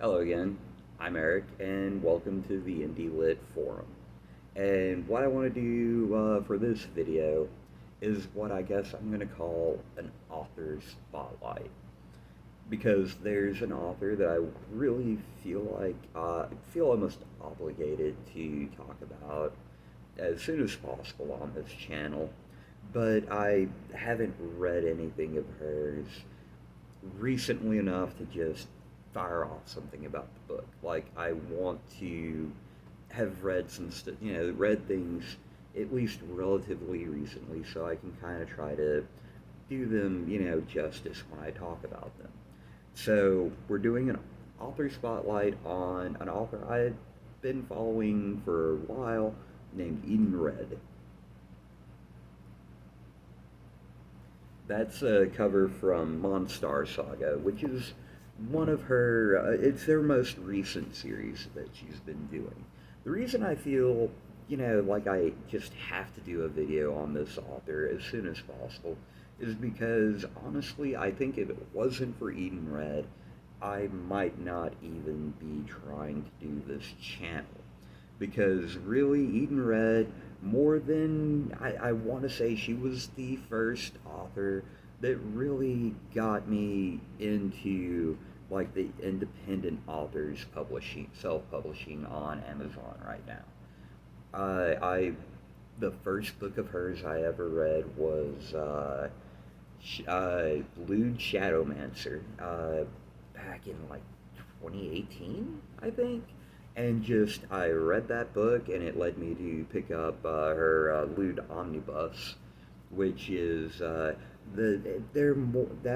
Hello again. I'm Eric, and welcome to the Indie Lit Forum. And what I want to do for this video is what I guess I'm going to call an author spotlight. Because there's an author that I really feel almost obligated to talk about as soon as possible on this channel. But I haven't read anything of hers recently enough to just fire off something about the book. Like I want to have read read things at least relatively recently, so I can kind of try to do them, justice when I talk about them. So we're doing an author spotlight on an author I've been following for a while named Eden Red. That's a cover from Monstar Saga, which is one of her, it's their most recent series that she's been doing. The reason I feel, like I just have to do a video on this author as soon as possible is because honestly, I think if it wasn't for Eden Red, I might not even be trying to do this channel. Because really, Eden Red, more than I want to say, she was the first author that really got me into like the independent authors publishing, self-publishing on Amazon right now. I the first book of hers I ever read was Blued Shadowmancer, back in like 2018, I think. And just, I read that book and it led me to pick up her Lewd Omnibus, which is, that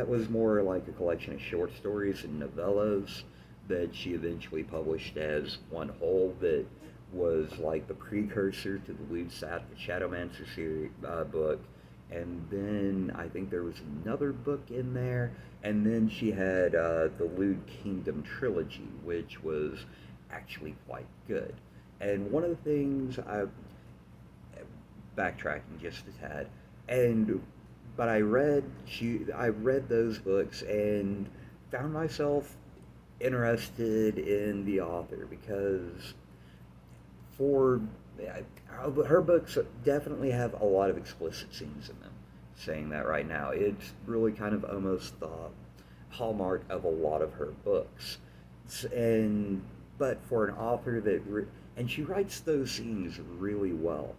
was more like a collection of short stories and novellas that she eventually published as one whole that was like the precursor to the Shadowmancer series book. And then I think there was another book in there, and then she had the Lewd Kingdom trilogy, which was actually quite good. And one of the things backtracking just a tad, and but I read those books and found myself interested in the author because for her books definitely have a lot of explicit scenes in them. Saying that right now, it's really kind of almost the hallmark of a lot of her books. And but for an author and she writes those scenes really well.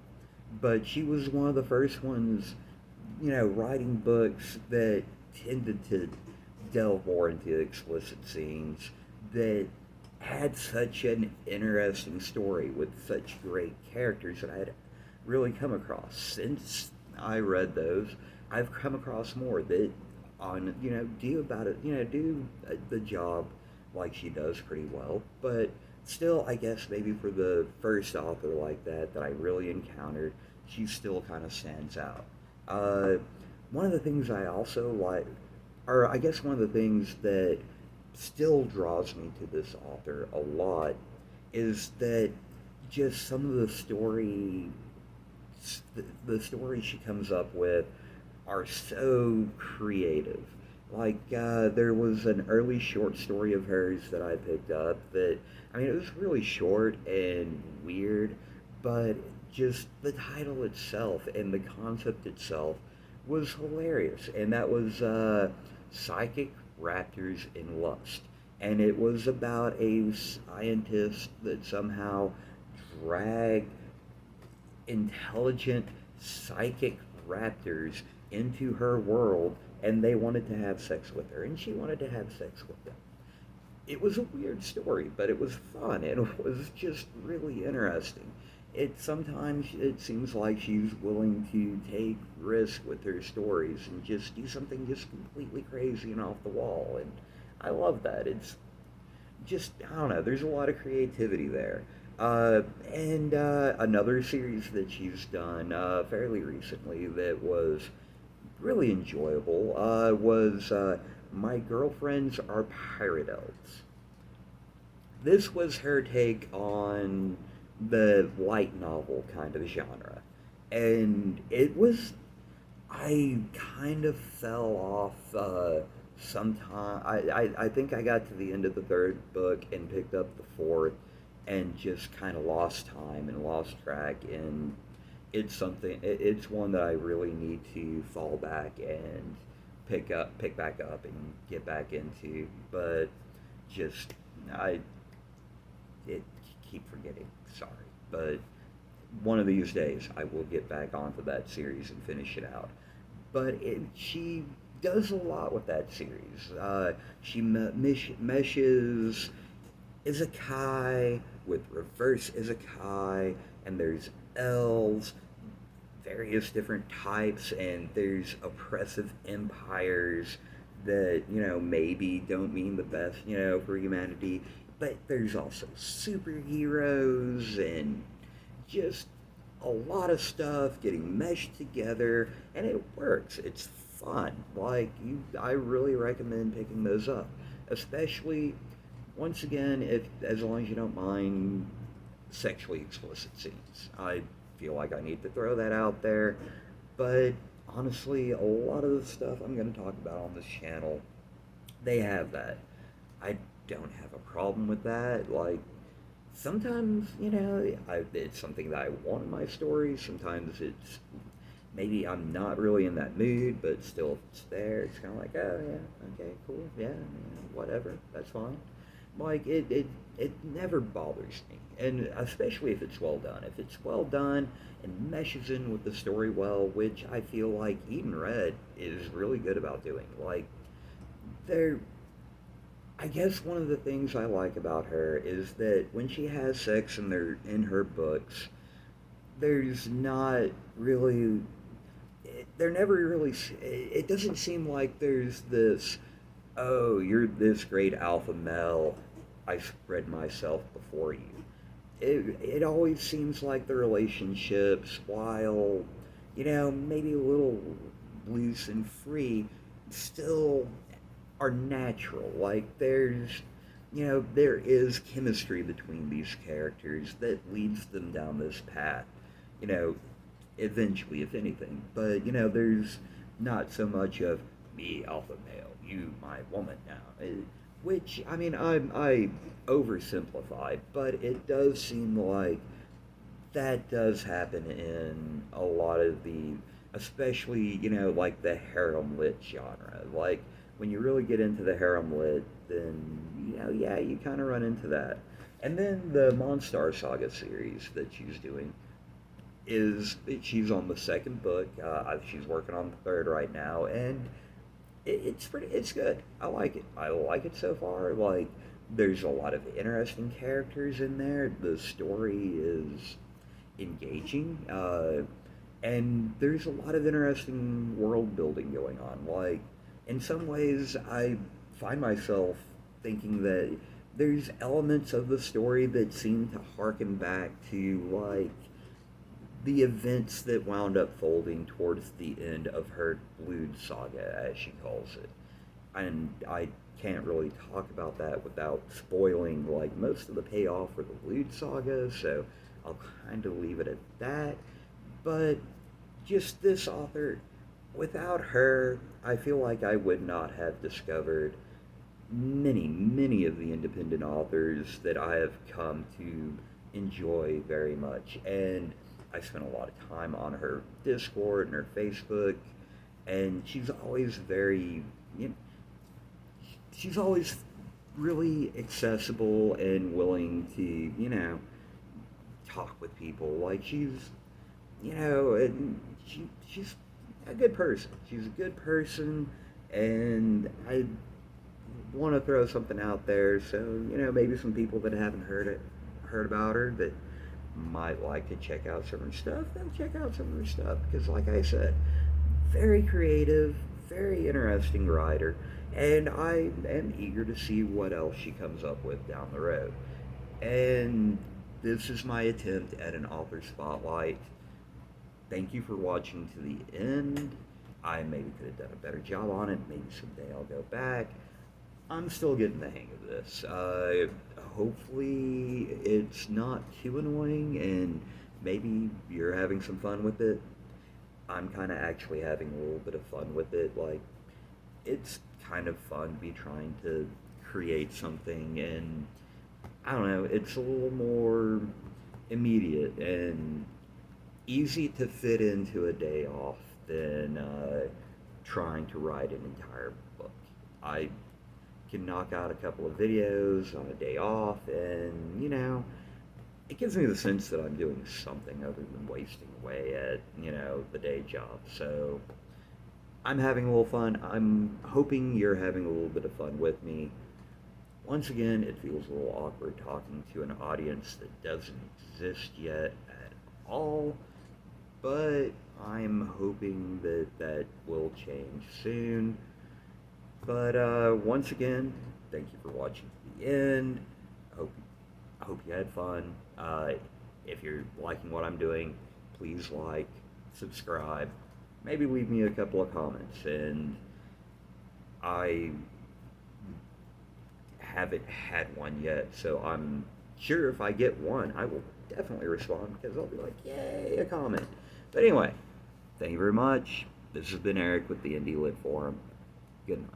But she was one of the first ones, writing books that tended to delve more into explicit scenes that had such an interesting story with such great characters that I had really come across. Since I read those, I've come across more that do about it, do the job like she does pretty well. But still, I guess maybe for the first author like that I really encountered, she still kind of stands out. Uh, One of the things I also like, or I guess one of the things that still draws me to this author a lot is that just some of the stories she comes up with are so creative. Like, there was an early short story of hers that I picked up that, I mean, it was really short and weird, but just the title itself and the concept itself was hilarious. And that was Psychic Raptors in Lust. And it was about a scientist that somehow dragged intelligent psychic raptors into her world, and they wanted to have sex with her and she wanted to have sex with them. It was a weird story, but it was fun and it was just really interesting. It seems like she's willing to take risk with her stories and just do something just completely crazy and off the wall, and I love that. It's just, I don't know, there's a lot of creativity there. And Another series that she's done fairly recently that was really enjoyable was My Girlfriends Are Pirate Elves. This was her take on the light novel kind of genre. And I kind of fell off sometime I think I got to the end of the third book and picked up the fourth and just kind of lost time and lost track, and it's one that I really need to fall back and pick back up and get back into, but just I it keep forgetting. Sorry, but one of these days I will get back onto that series and finish it out. But she does a lot with that series. She meshes isekai with reverse isekai, and there's elves, various different types, and there's oppressive empires that, maybe don't mean the best, for humanity. But there's also superheroes and just a lot of stuff getting meshed together, and it works. It's fun. I really recommend picking those up, especially once again, if as long as you don't mind sexually explicit scenes. I feel like I need to throw that out there, but honestly, a lot of the stuff I'm going to talk about on this channel, they have that. I don't have a problem with that. Like, sometimes, it's something that I want in my story. Sometimes it's maybe I'm not really in that mood, but still, if it's there, it's kind of like, oh yeah, okay, cool, yeah, whatever, that's fine. Like it never bothers me, and especially if it's well done. If it's well done and meshes in with the story well, which I feel like Eden Red is really good about doing. Like, there I guess one of the things I like about her is that when she has sex in her books, there's not really they're never really it doesn't seem like there's this, oh, you're this great alpha male, I spread myself before you. It always seems like the relationships, while maybe a little loose and free, still are natural. Like, there is chemistry between these characters that leads them down this path. You know, eventually, if anything. But there's not so much of me, alpha male, you, my woman now. Which, I mean, I oversimplify, but it does seem like that does happen in a lot of the, especially, like the harem lit genre. Like, when you really get into the harem lit, then, yeah, you kind of run into that. And then the Monstar Saga series that she's doing is, she's on the second book. She's working on the third right now, and it's good. I like it so far. Like, there's a lot of interesting characters in there. The story is engaging, and there's a lot of interesting world building going on. Like, in some ways, I find myself thinking that there's elements of the story that seem to harken back to, like, the events that wound up folding towards the end of her Lude saga, as she calls it. And I can't really talk about that without spoiling, like, most of the payoff for the Lude saga, so I'll kind of leave it at that. But just this author, without her, I feel like I would not have discovered many of the independent authors that I have come to enjoy very much. And I spent a lot of time on her Discord and her Facebook, and she's always very, you know, she's always really accessible and willing to, talk with people. Like, and she's a good person. She's a good person, and I want to throw something out there. So, maybe some people that haven't heard about her that might like to check out some of her stuff, then check out some of her stuff. Because, like I said, very creative, very interesting writer, and I am eager to see what else she comes up with down the road. And this is my attempt at an author spotlight. Thank you for watching to the end. I maybe could have done a better job on it. Maybe someday I'll go back. I'm still getting the hang of this. Hopefully, it's not too annoying, and maybe you're having some fun with it. I'm kind of actually having a little bit of fun with it. Like, it's kind of fun to be trying to create something, and I don't know, it's a little more immediate and easy to fit into a day off than trying to write an entire book. I can knock out a couple of videos on a day off, and it gives me the sense that I'm doing something other than wasting away at the day job. So I'm having a little fun. I'm hoping you're having a little bit of fun with me. Once again, it feels a little awkward talking to an audience that doesn't exist yet at all, but I'm hoping that that will change soon. But once again, thank you for watching to the end. Hope I hope you had fun. If you're liking what I'm doing, please like, subscribe, maybe leave me a couple of comments. And I haven't had one yet, so I'm sure if I get one, I will definitely respond because I'll be like, yay, a comment. But anyway, thank you very much. This has been Eric with the Indie Lit Forum. Good night.